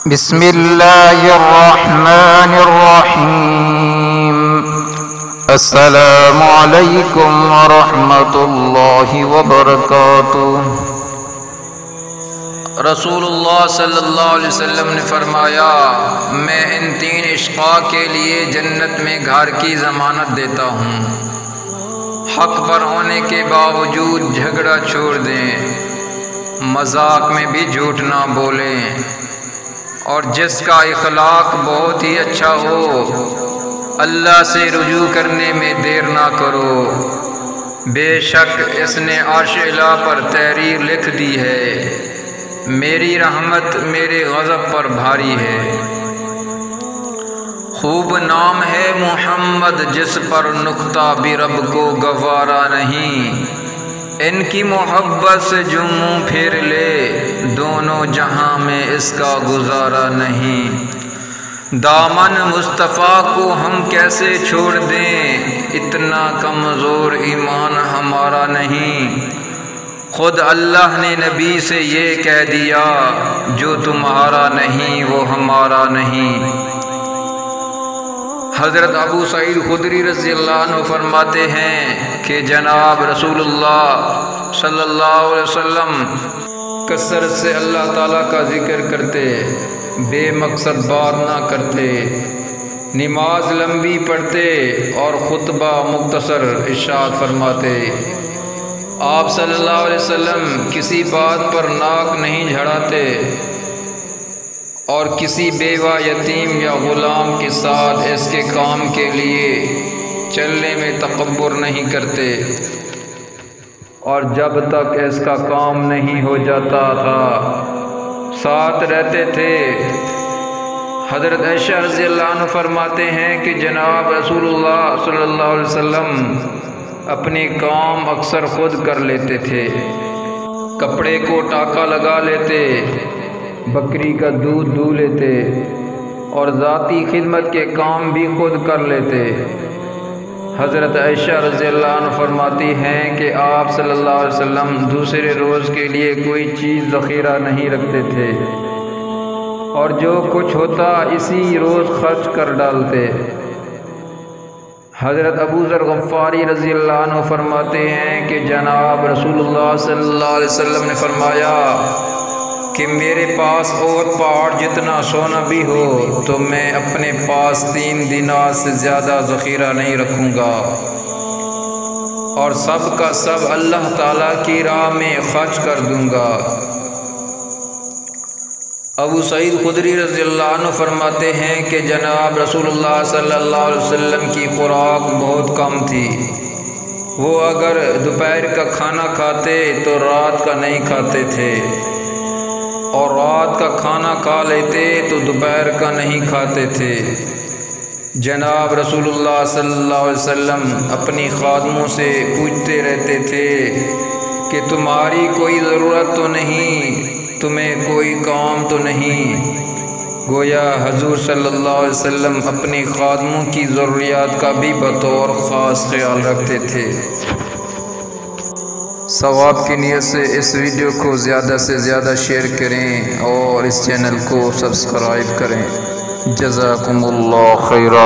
بسم اللہ الرحمن الرحیم السلام علیکم ورحمۃ اللہ وبرکاتہ۔ رسول اللہ صلی اللہ علیہ وسلم نے فرمایا، میں ان تین اشقاء کے لیے جنت میں گھر کی ضمانت دیتا ہوں۔ حق پر ہونے کے باوجود جھگڑا چھوڑ دیں، مذاق میں بھی جھوٹ نہ بولیں، اور جس کا اخلاق بہت ہی اچھا ہو اللہ سے رجوع کرنے میں دیر نہ کرو، بے شک اس نے عرش الہ پر تحریر لکھ دی ہے، میری رحمت میرے غضب پر بھاری ہے۔ خوب نام ہے محمد جس پر نقطہ بھی رب کو گوارا نہیں، ان کی محبت سے جو منہ پھیر لے دونوں جہاں میں اس کا گزارا نہیں۔ دامن مصطفیٰ کو ہم کیسے چھوڑ دیں، اتنا کمزور ایمان ہمارا نہیں۔ خود اللہ نے نبی سے یہ کہہ دیا، جو تمہارا نہیں وہ ہمارا نہیں۔ حضرت ابو سعید خدری رضی اللہ عنہ فرماتے ہیں کہ جناب رسول اللہ صلی اللہ علیہ وسلم کثرت سے اللہ تعالیٰ کا ذکر کرتے، بے مقصد بات نہ کرتے، نماز لمبی پڑھتے اور خطبہ مختصر ارشاد فرماتے۔ آپ صلی اللہ علیہ وسلم کسی بات پر ناک نہیں جھڑاتے اور کسی بیوہ یتیم یا غلام کے ساتھ اس کے کام کے لیے چلنے میں تکبر نہیں کرتے، اور جب تک اس کا کام نہیں ہو جاتا تھا ساتھ رہتے تھے۔ حضرت عائشہ رضی اللہ عنہ فرماتے ہیں کہ جناب رسول اللہ صلی اللہ علیہ وسلم اپنے کام اکثر خود کر لیتے تھے، کپڑے کو ٹاکا لگا لیتے، بکری کا دودھ دو لیتے، اور ذاتی خدمت کے کام بھی خود کر لیتے۔ حضرت عائشہ رضی اللہ عنہ فرماتی ہیں کہ آپ صلی اللہ علیہ وسلم دوسرے روز کے لیے کوئی چیز ذخیرہ نہیں رکھتے تھے، اور جو کچھ ہوتا اسی روز خرچ کر ڈالتے۔ حضرت ابو ذر غفاری رضی اللہ عنہ فرماتے ہیں کہ جناب رسول اللہ صلی اللہ علیہ وسلم نے فرمایا کہ میرے پاس اور پہاڑ جتنا سونا بھی ہو تو میں اپنے پاس 3 دینار سے زیادہ ذخیرہ نہیں رکھوں گا، اور سب کا سب اللہ تعالیٰ کی راہ میں خرچ کر دوں گا۔ ابو سعید خدری رضی اللہ عنہ فرماتے ہیں کہ جناب رسول اللہ صلی اللہ علیہ وسلم کی خوراک بہت کم تھی، وہ اگر دوپہر کا کھانا کھاتے تو رات کا نہیں کھاتے تھے، اور رات کا کھانا کھا لیتے تو دوپہر کا نہیں کھاتے تھے۔ جناب رسول اللہ صلی اللہ علیہ وسلم اپنی خادموں سے پوچھتے رہتے تھے کہ تمہاری کوئی ضرورت تو نہیں، تمہیں کوئی کام تو نہیں۔ گویا حضور صلی اللہ علیہ وسلم اپنی خادموں کی ضروریات کا بھی بطور خاص خیال رکھتے تھے۔ ثواب کی نیت سے اس ویڈیو کو زیادہ سے زیادہ شیئر کریں اور اس چینل کو سبسکرائب کریں۔ جزاکم اللہ خیرا۔